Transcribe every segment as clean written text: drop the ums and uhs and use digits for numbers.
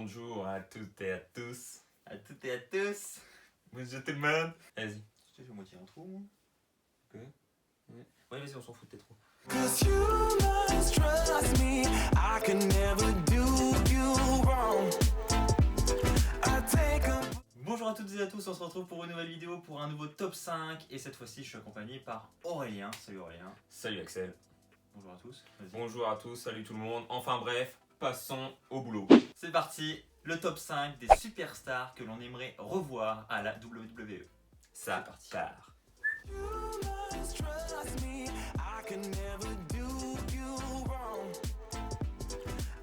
bonjour à toutes et à tous. À toutes et à tous. Bonjour tout le monde. Vas-y. Je fais moitié intro, moi. Ok. Ouais, vas-y, on s'en fout de tes trop. Cause you must trust me, I can never do you wrong. I take a... Bonjour à toutes et à tous, on se retrouve pour une nouvelle vidéo, pour un nouveau top 5. Et cette fois-ci, je suis accompagné par Aurélien. Salut Aurélien. Salut Axel. Bonjour à tous. Vas-y. Bonjour à tous, salut tout le monde. Enfin bref, passons au boulot. C'est parti, le top 5 des superstars que l'on aimerait revoir à la WWE. Ça parti. part. You must trust me, I can never do you wrong.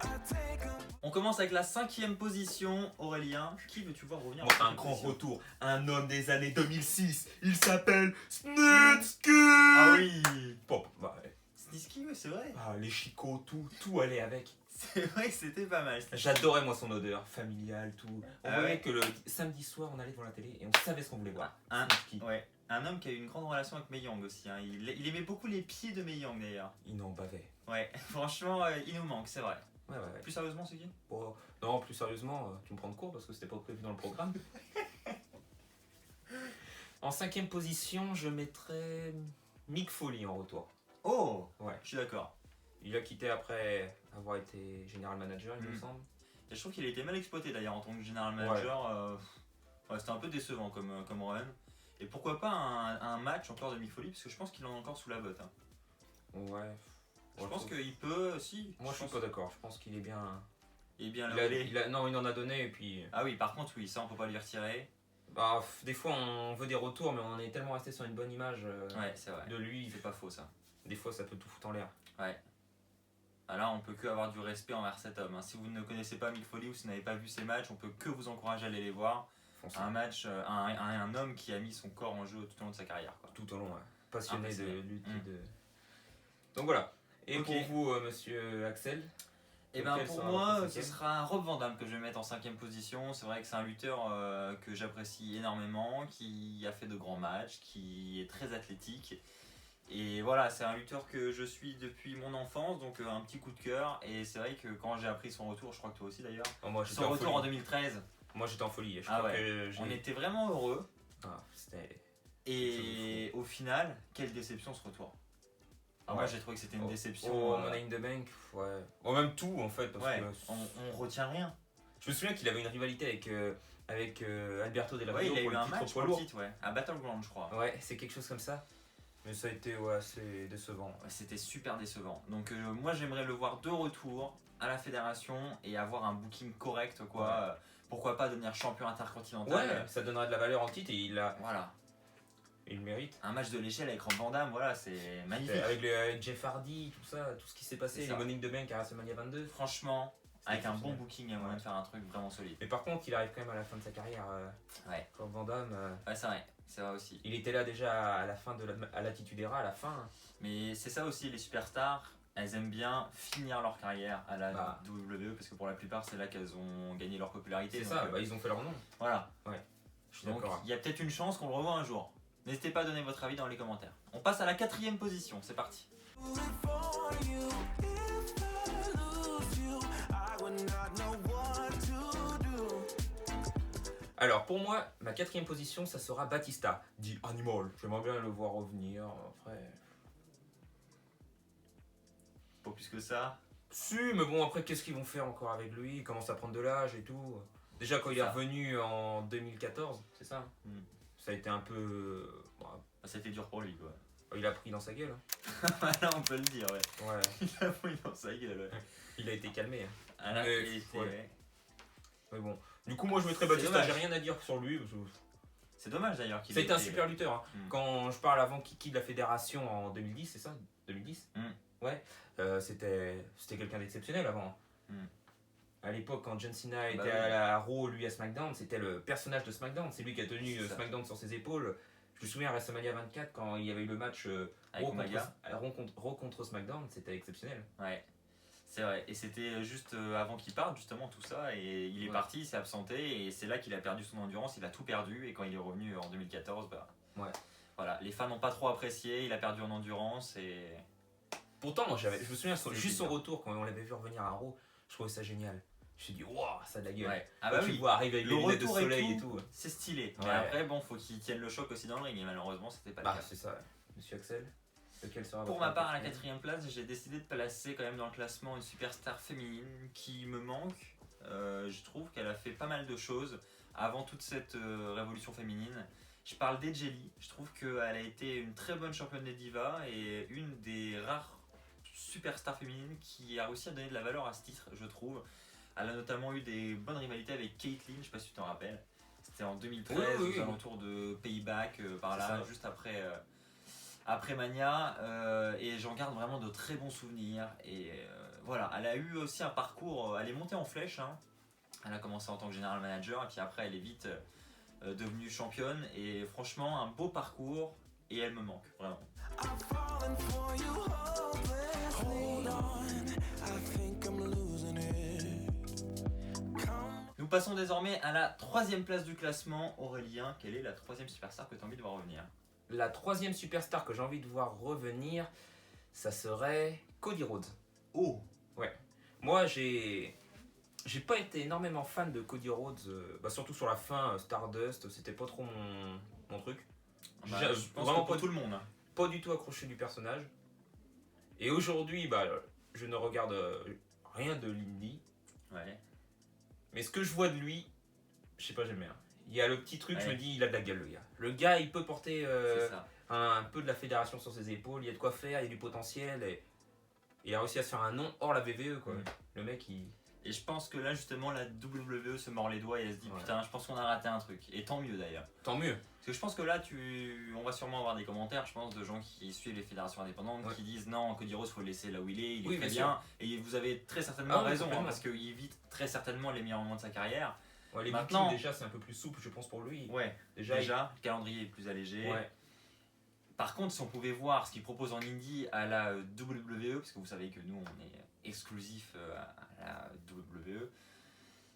I take a... On commence avec la 5e position. Aurélien, qui veux-tu voir revenir Moi, en un 5e grand position? retour, un homme des années 2006. Il s'appelle Snitsky. Ah oui. Pop, bah, ouais. Snitsky, ouais, c'est vrai. Ah, les chicots, tout allait avec. C'est vrai que c'était pas mal. J'adorais moi son odeur, familiale, tout. On Ah voyait ouais. que le samedi soir, on allait devant la télé et on savait ce qu'on voulait voir. Un, Snitsky. ouais. Un homme qui a eu une grande relation avec Mae Young aussi. Hein. Il aimait beaucoup les pieds de Mae Young d'ailleurs. Il n'en bavait. Ouais, franchement, il nous manque, c'est vrai. Ouais. Plus sérieusement, c'est qui? Oh, non, plus sérieusement, tu me prends de court parce que c'était pas prévu dans le programme. En 5e position, je mettrais Mick Foley en retour. Oh, Ouais. je suis d'accord. Il a quitté après avoir été général manager, il me semble. Et je trouve qu'il a été mal exploité d'ailleurs en tant que général manager. Ouais, c'était un peu décevant comme run. Et pourquoi pas un match encore de Mick Foley, parce que je pense qu'il en a encore sous la botte. Hein. Ouais. Je pense qu'il peut, si. Moi, je suis pas d'accord. Je pense qu'il est bien. Il est bien Non, il en a donné et puis. Ah oui, par contre, oui, ça on peut pas lui retirer. Bah, des fois, on veut des retours, mais on est tellement resté sur une bonne image Ouais, c'est vrai. de lui. C'est pas faux ça. Des fois, ça peut tout foutre en l'air. Ouais. Ah là, on peut que avoir du respect envers cet homme. Hein. Si vous ne connaissez pas Mick Foley ou si vous n'avez pas vu ses matchs, on peut que vous encourager à aller les voir. Foncez. Un match, un homme qui a mis son corps en jeu tout au long de sa carrière. Quoi. Tout au long, ouais. Passionné de Impressionné. lutte et de. Donc voilà. Et Ok. pour vous, monsieur Axel? Et ben Lequel pour sera moi, votre ce cinquième sera Rob Van Dam que je vais mettre en 5e position. C'est vrai que c'est un lutteur que j'apprécie énormément, qui a fait de grands matchs, qui est très athlétique. Et voilà, c'est un lutteur que je suis depuis mon enfance, donc un petit coup de cœur. Et c'est vrai que quand j'ai appris son retour, je crois que toi aussi d'ailleurs, Oh, moi, j'étais son en retour en folie. 2013, Moi, j'étais en folie. Je Ah crois ouais. que j'ai. on était vraiment heureux. Ah, c'était. Et au final, quelle déception ce retour. Ah, moi Ouais. j'ai trouvé que c'était une Oh, déception. Oh, Money in the Bank, ouais. Oh, même tout en fait. Parce Ouais, que... on retient rien. Je me souviens qu'il avait une rivalité avec Alberto Del Ouais, Rio il a pour eu le un titre match poids pour le lourd. titre, ouais. À Battleground, je crois. Ouais, c'est quelque chose comme ça. Mais ça a été assez décevant. Ouais, c'était super décevant. Donc moi j'aimerais le voir de retour à la fédération et avoir un booking correct quoi. Ouais. Pourquoi pas devenir champion intercontinental. Ouais, ça donnerait de la valeur en titre et Voilà. il le mérite. Un match de l'échelle avec Rob Van Dam, voilà, c'est magnifique. Avec Jeff Hardy, tout ça, tout ce qui s'est passé, C'est les ça. Money in the Bank à WrestleMania 22. Franchement, avec un bon exceptionnel. booking, il y a moyen de faire un truc vraiment solide. Mais par contre, il arrive quand même à la fin de sa carrière. Ouais. Comme Van Damme, Ouais, c'est vrai aussi. il était là déjà à la fin de à l'Attitude Era, à la fin. Mais c'est ça aussi, les superstars, elles aiment bien finir leur carrière à la Bah. WWE parce que pour la plupart, c'est là qu'elles ont gagné leur popularité. C'est donc, ça, bah, ils ont fait leur nom. Voilà. Je suis Donc d'accord. il y a peut-être une chance qu'on le revoie un jour. N'hésitez pas à donner votre avis dans les commentaires. On passe à la 4e position, c'est parti. Do it for you. If I lose you, I would not know what to do. Alors pour moi, ma 4e position, ça sera Batista, dit Animal. J'aimerais bien le voir revenir. Après. Pas plus que ça. Si, mais bon, après, qu'est-ce qu'ils vont faire encore avec lui? Il commence à prendre de l'âge et tout. Déjà, quand il est Ça. revenu en 2014, c'est ça? Mm. Ça a été un peu. Bah, c'était dur pour lui quoi. Il a pris dans sa gueule. Là on peut le dire, ouais. Ouais, Il a pris dans sa gueule, ouais. il a été calmé. Ah, là, Mais, il était- ouais. ouais. Mais bon, du coup, moi je mettrais C'est Batista, dommage. j'ai rien à dire sur lui. C'est dommage d'ailleurs qu'il Ça a été un ait- super lutteur. Hein. Mm. Quand je parle avant qu'il quitte la fédération en 2010, c'est ça? 2010 Mm. Ouais, c'était quelqu'un d'exceptionnel avant. Mm. À l'époque, quand John Cena était oui. à Raw, lui à SmackDown, c'était le personnage de SmackDown. C'est lui qui a tenu C'est ça. SmackDown sur ses épaules. Je me souviens à WrestleMania 24, quand il y avait eu le match Avec Raw Umaga. Raw contre SmackDown, c'était exceptionnel. Ouais. C'est vrai. Et c'était juste avant qu'il parte justement tout ça. Et il est Ouais. parti, il s'est absenté. Et c'est là qu'il a perdu son endurance. Il a tout perdu. Et quand il est revenu en 2014, bah. Ouais. Voilà. Les fans n'ont pas trop apprécié. Il a perdu en endurance. Et. Pourtant, moi, je me souviens, C'était juste son bien. retour, quand on l'avait vu revenir à Raw, je trouvais ça génial. Je me suis dit, waouh, ça a de la gueule. Ouais. Ah Quand bah tu oui, le vois arriver avec le les lunettes de retour et soleil et tout. tout. c'est stylé. Mais Ouais. après, bon, faut qu'ils tiennent le choc aussi dans le ring, et malheureusement, c'était pas le Bah, cas. c'est ça. Monsieur Axel, lequel sera Pour votre ma part, à la quatrième 4ème place, j'ai décidé de placer quand même dans le classement une superstar féminine qui me manque. Je trouve qu'elle a fait pas mal de choses avant toute cette révolution féminine. Je parle d'Edgely. Je trouve qu'elle a été une très bonne championne des divas et une des rares superstars féminines qui a réussi à donner de la valeur à ce titre, je trouve. Elle a notamment eu des bonnes rivalités avec Caitlyn, je sais pas si tu t'en rappelles. C'était en 2013, aux alentours de Payback, par C'est là, ça. juste après Mania, et j'en garde vraiment de très bons souvenirs. Et voilà, elle a eu aussi un parcours, elle est montée en flèche. Hein. Elle a commencé en tant que général manager, et puis après elle est vite devenue championne. Et franchement, un beau parcours, et elle me manque, vraiment. I'm falling for you hopelessly. Hold on, I think I'm losing it. Come. Nous passons désormais à la 3ème place du classement. Aurélien, quelle est la 3ème superstar que tu as envie de voir revenir? La 3ème superstar que j'ai envie de voir revenir, ça serait Cody Rhodes. Oh! Moi, j'ai pas été énormément fan de Cody Rhodes, surtout sur la fin, Stardust, c'était pas trop mon truc. Bah, J'ai je pense vraiment que pour pas, tout le monde. Hein. pas du tout accroché du personnage. Et aujourd'hui, je ne regarde rien de l'indie. Ouais. Mais ce que je vois de lui, je sais pas, j'aime bien. Il y a le petit truc, je Ouais. me dis, il a de la gueule, le gars. Le gars, il peut porter C'est ça. un peu de la fédération sur ses épaules, il y a de quoi faire, il y a du potentiel. Et il a réussi à se faire un nom hors la VVE, quoi. Mm. Le mec, il. Et je pense que là, justement, la WWE se mord les doigts et elle se dit Ouais. putain, je pense qu'on a raté un truc. Et tant mieux d'ailleurs. Tant mieux. Parce que je pense que là, on va sûrement avoir des commentaires, je pense, de gens qui suivent les fédérations indépendantes, Ouais. qui disent non, Cody Rhodes, faut le laisser là où il est Oui, très bien bien. Et vous avez très certainement Ah oui, raison, hein, complètement. parce qu'il vit très certainement les meilleurs moments de sa carrière. Ouais, les Maintenant- bookings, déjà, c'est un peu plus souple, je pense, pour lui. Ouais, Déjà, déjà, le calendrier est plus allégé. Ouais. Par contre, si on pouvait voir ce qu'il propose en indie à la WWE, parce que vous savez que nous, on est exclusif à la WWE,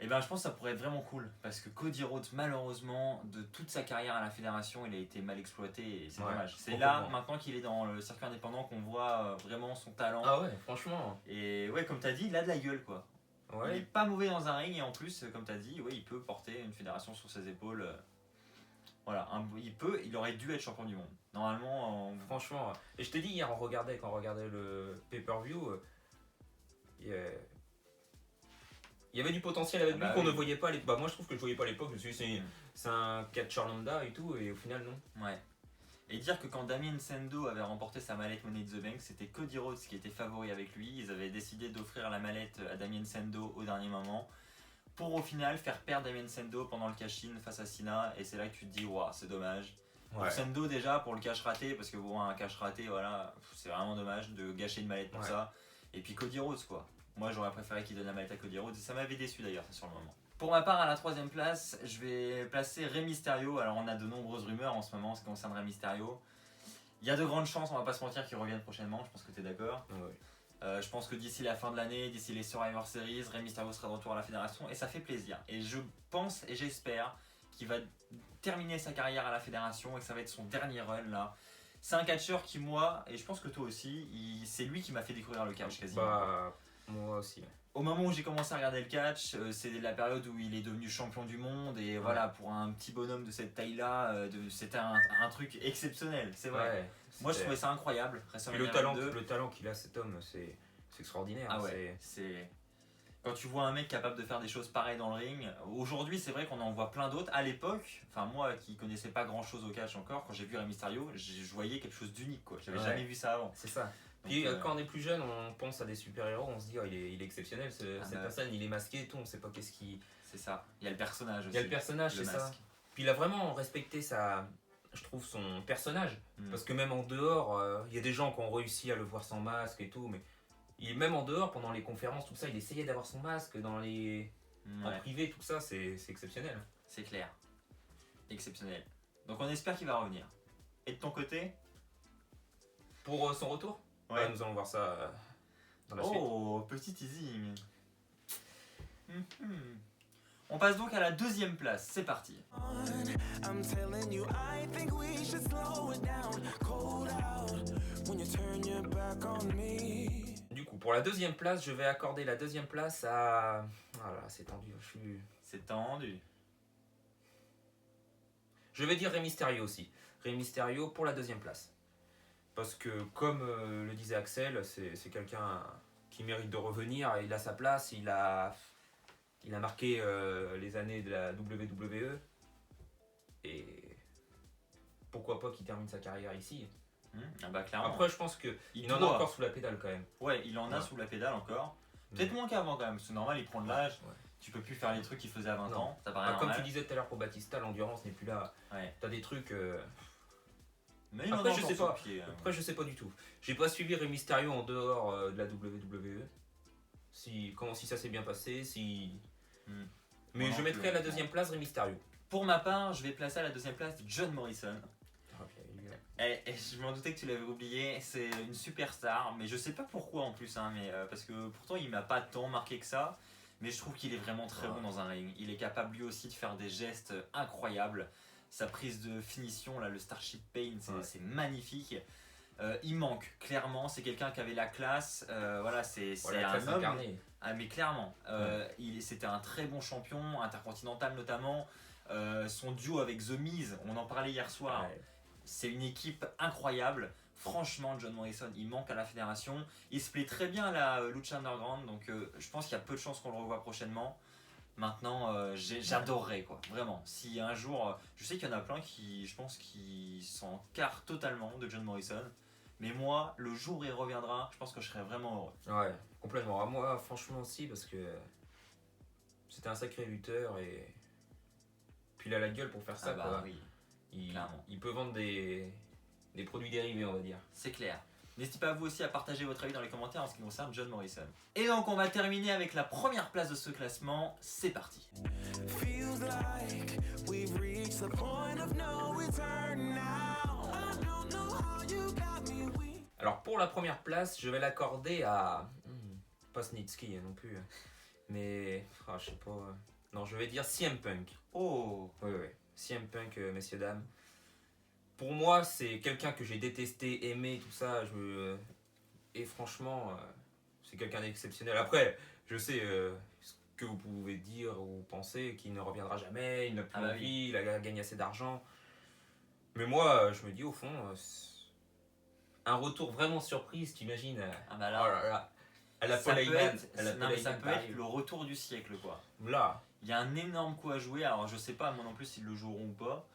et ben je pense que ça pourrait être vraiment cool. Parce que Cody Rhodes, malheureusement, de toute sa carrière à la fédération, il a été mal exploité et c'est Ouais, dommage. C'est complètement. là, maintenant qu'il est dans le circuit indépendant, qu'on voit vraiment son talent. Ah ouais, franchement. Et ouais, comme tu as dit, il a de la gueule, quoi. Il est Ouais. pas mauvais dans un ring et en plus, comme tu as dit, ouais, il peut porter une fédération sur ses épaules. Voilà, il aurait dû être champion du monde. Normalement, Franchement. Et je t'ai dit hier, quand on regardait le pay-per-view, il y avait du potentiel avec Ah lui bah qu'on oui. ne voyait pas à l'époque. Bah, moi, je trouve que je voyais pas à l'époque. Je me suis dit, Mm. c'est un catcheur lambda et tout, et au final, non. ouais. Et dire que quand Damien Sandow avait remporté sa mallette Money in the Bank, c'était Cody Rhodes qui était favori avec lui. Ils avaient décidé d'offrir la mallette à Damien Sandow au dernier moment pour au final faire perdre Damien Sandow pendant le cash-in face à Cena. Et c'est là que tu te dis, waouh, c'est dommage. Pour Sandow déjà, pour le cash raté, parce que bon, un cash raté, voilà, c'est vraiment dommage de gâcher une mallette pour Ouais. ça. Et puis Cody Rhodes, quoi. Moi, j'aurais préféré qu'il donne la mallette à Cody Rhodes et ça m'avait déçu d'ailleurs, ça, sur le moment. Pour ma part, à la 3ème place, je vais placer Rey Mysterio. Alors, on a de nombreuses rumeurs en ce moment en ce qui concerne Rey Mysterio. Il y a de grandes chances, on va pas se mentir, qu'il revienne prochainement, je pense que tu es d'accord. Ouais. Je pense que d'ici la fin de l'année, d'ici les Survivor Series, Rey Mysterio sera de retour à la fédération et ça fait plaisir. Et je pense et j'espère qu'il va terminer sa carrière à la fédération et que ça va être son dernier run là. C'est un catcheur qui, moi, et je pense que toi aussi, c'est lui qui m'a fait découvrir le catch quasiment. Bah, moi aussi. Ouais. Au moment où j'ai commencé à regarder le catch, c'est la période où il est devenu champion du monde et voilà, pour un petit bonhomme de cette taille-là, c'était un truc exceptionnel, c'est vrai. Ouais, Moi je c'était- trouvais ça incroyable. Et WrestleMania le 22. talent qu'il a, cet homme, c'est extraordinaire. Ah ouais, c'est... Quand tu vois un mec capable de faire des choses pareilles dans le ring, aujourd'hui c'est vrai qu'on en voit plein d'autres. À l'époque, enfin moi qui connaissais pas grand chose au catch encore, quand j'ai vu Rey Mysterio, je voyais quelque chose d'unique quoi. J'avais Ouais. jamais vu ça avant. C'est ça. Donc, Puis quand on est plus jeune, on pense à des super-héros, on se dit, oh, il est exceptionnel, cette bah. personne, il est masqué et tout, on sait pas qu'est-ce qui. c'est ça. Il y a le personnage aussi. Il y a le personnage, le c'est ça. masque. Puis il a vraiment respecté je trouve, son personnage. Mm. Parce que même en dehors, il y a des gens qui ont réussi à le voir sans masque et tout, mais même en dehors, pendant les conférences, tout ça, il essayait d'avoir son masque en Ouais, privé, tout ça, c'est exceptionnel. c'est clair. Exceptionnel. Donc on espère qu'il va revenir. Et de ton côté? Pour son retour, Ouais. nous allons voir ça dans la suite. Oh, petit teasing. Mhm. On passe donc à la 2ème place, c'est parti. I'm telling you, I think we should slow it down. Cold out when you turn your back on me. Du coup, pour la 2ème place, je vais accorder la 2ème place à Ah là, c'est tendu. C'est tendu. Je vais dire Rey Mysterio aussi. Rey Mysterio pour la deuxième place. Parce que, comme le disait Axel, c'est quelqu'un qui mérite de revenir. Il a sa place, il a marqué les années de la WWE. Et pourquoi pas qu'il termine sa carrière ici. Ah bah clairement. Après, je pense qu'il en a doit. encore sous la pédale quand même. Ouais, il en a Ouais. sous la pédale encore. Peut-être moins qu'avant quand même, parce que normal, il prend de l'âge. Ouais. Tu peux plus faire les trucs qu'il faisait à 20 Non. ans. Ça paraît Comme normal. tu disais tout à l'heure pour Batista, l'endurance n'est plus là. Ouais. T'as des trucs. Mais il en Après, a je encore sais sous pas. le pied, hein. Après, je sais pas du tout. J'ai pas suivi Rey Mysterio en dehors de la WWE. Si ça s'est bien passé, si. Mais Moi je non mettrais plus, à la honnêtement. deuxième place Rey Mysterio. Pour ma part, je vais placer à la deuxième place John Morrison. Et je m'en doutais que tu l'avais oublié, c'est une superstar, mais je sais pas pourquoi en plus, hein, mais, parce que pourtant il m'a pas tant marqué que ça, mais je trouve qu'il est vraiment très bon dans un ring. Il est capable lui aussi de faire des gestes incroyables. Sa prise de finition, là, le Starship Pain, c'est magnifique. Il manque, clairement, c'est quelqu'un qui avait la classe, voilà, c'est un homme. Incarné. Ah mais clairement, c'était un très bon champion, intercontinental notamment. Son duo avec The Miz, on en parlait hier soir. Ouais. C'est une équipe incroyable. Franchement, John Morrison, il manque à la fédération. Il se plaît très bien à la Lucha Underground, donc je pense qu'il y a peu de chances qu'on le revoie prochainement. Maintenant, j'adorerais quoi, vraiment. Si un jour, je sais qu'il y en a plein qui, je pense, qui s'en carrent totalement de John Morrison. Mais moi, le jour où il reviendra, je pense que je serais vraiment heureux. Ouais, complètement. Ah, moi, franchement aussi, parce que c'était un sacré lutteur et puis il a la gueule pour faire ça. Ah bah quoi. oui, Il, clairement. il peut vendre des produits dérivés, on va dire. c'est clair. N'hésitez pas vous aussi à partager votre avis dans les commentaires en ce qui concerne John Morrison. Et donc on va terminer avec la première place de ce classement. C'est parti. Feels like we've reached the point of no return now. I don't know how you got me weak. Alors pour la première place, je vais l'accorder à... pas Snitsky non plus. Mais... je sais pas... Non, je vais dire CM Punk. Oh, Oui. CM Punk, messieurs, dames. Pour moi, c'est quelqu'un que j'ai détesté, aimé, tout ça. Et franchement, c'est quelqu'un d'exceptionnel. Après, je sais ce que vous pouvez dire ou penser, qu'il ne reviendra jamais, il n'a plus Ah bah envie, oui. il a gagné assez d'argent. Mais moi, je me dis au fond, un retour vraiment surprise, t'imagines ah bah Oh là, là là. À la ça Paul peut Heyman. être, À la non, Paul mais ça Heyman peut être arrive. le retour du siècle quoi. Là. Il y a un énorme coup à jouer, alors je sais pas moi non plus s'ils le joueront ou pas.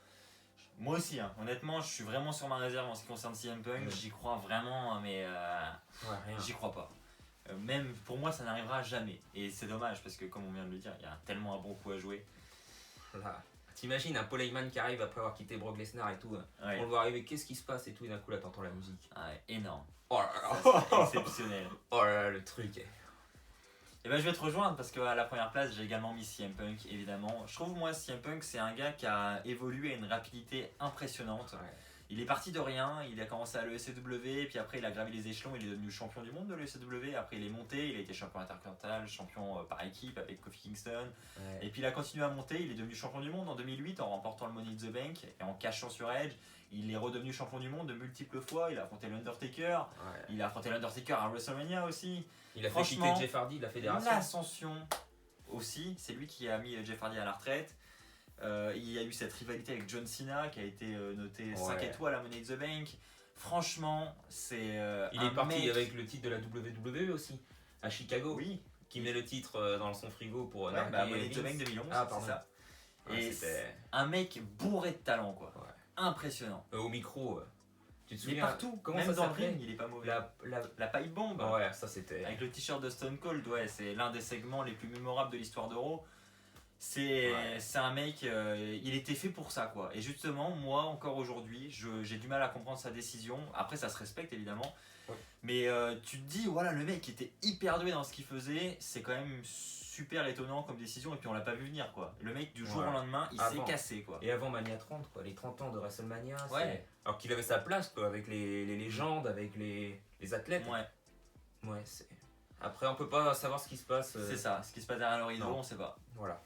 Moi aussi, hein. Honnêtement, je suis vraiment sur ma réserve en ce qui concerne CM Punk. Ouais. J'y crois vraiment, mais Ouais, rien. j'y crois pas. Même pour moi, ça n'arrivera jamais. Et c'est dommage parce que, comme on vient de le dire, il y a tellement un bon coup à jouer. Là. T'imagines un Paul Heyman qui arrive après avoir quitté Brock Lesnar et tout. Ouais. On le voit arriver, qu'est-ce qui se passe et tout, et d'un coup là t'entends la musique. Ah ouais, énorme. Oh là là. Ça, c'est exceptionnel. Oh là là, le truc. Et ben je vais te rejoindre parce qu'à la première place j'ai également mis CM Punk évidemment. Je trouve moi CM Punk c'est un gars qui a évolué à une rapidité impressionnante. Ouais. Il est parti de rien, il a commencé à l'ECW, puis après il a gravi les échelons, il est devenu champion du monde de l'ECW, après il est monté, il a été champion intercontinental, champion par équipe avec Kofi Kingston, Ouais. et puis il a continué à monter, il est devenu champion du monde en 2008 en remportant le Money in the Bank et en cachant sur Edge. Il est redevenu champion du monde de multiples fois, il a affronté l'Undertaker, Ouais. il a affronté l'Undertaker à WrestleMania aussi. Il a fait Franchement, quitter Jeff Hardy de la fédération. L'ascension aussi, c'est lui qui a mis Jeff Hardy à la retraite. Il y a eu cette rivalité avec John Cena qui a été noté 5 Ouais. étoiles à Money in the Bank. Franchement, c'est Il un est parti mec... avec le titre de la WWE aussi, à Chicago. Oui, Qui met le titre dans son frigo pour ouais, narguer bah, Money in the Vince. Bank 2011, Ah, c'est pardon. ça. Ouais, Et c'était un mec bourré de talent, quoi. Ouais. Impressionnant. Au micro. Tu te Il est souviens partout, comment même ça dans le s'appelait ring, il est pas mauvais. la... La pipe bombe, Ouais, ça c'était. avec le t-shirt de Stone Cold, ouais, c'est l'un des segments les plus mémorables de l'histoire d'Euro. C'est un mec, il était fait pour ça quoi. Et justement, moi encore aujourd'hui, j'ai du mal à comprendre sa décision. Après, ça se respecte évidemment. Ouais. Mais tu te dis, voilà, le mec était hyper doué dans ce qu'il faisait. C'est quand même super étonnant comme décision. Et puis on l'a pas vu venir quoi. Le mec, du jour Ouais. au lendemain, il s'est Avant. cassé quoi. Et avant Mania 30, quoi, les 30 ans de WrestleMania. c'est- Ouais. Alors qu'il avait sa place quoi, avec les légendes, avec les athlètes. Ouais, Ouais, c'est. Après, on peut pas savoir ce qui se passe. c'est ça. Ce qui se passe derrière l'horizon, non. on sait pas. Voilà.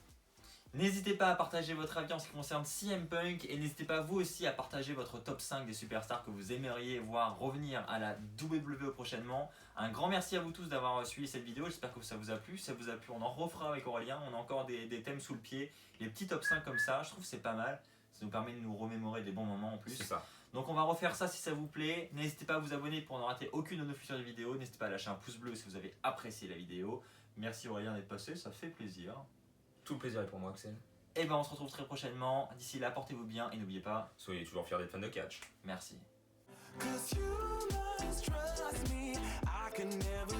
N'hésitez pas à partager votre avis en ce qui concerne CM Punk et n'hésitez pas vous aussi à partager votre top 5 des superstars que vous aimeriez voir revenir à la WWE prochainement. Un grand merci à vous tous d'avoir suivi cette vidéo, j'espère que ça vous a plu. Si ça vous a plu, on en refera avec Aurélien, on a encore des thèmes sous le pied. Les petits top 5 comme ça, je trouve que c'est pas mal. Ça nous permet de nous remémorer des bons moments en plus. C'est ça. Donc on va refaire ça si ça vous plaît. N'hésitez pas à vous abonner pour ne rater aucune de nos futures vidéos. N'hésitez pas à lâcher un pouce bleu si vous avez apprécié la vidéo. Merci Aurélien d'être passé, ça fait plaisir. Tout le plaisir est pour moi, Axel. Et ben on se retrouve très prochainement. D'ici là, portez-vous bien et n'oubliez pas. Soyez toujours fiers d'être fan de catch. Merci. 'Cause you must trust me, I can never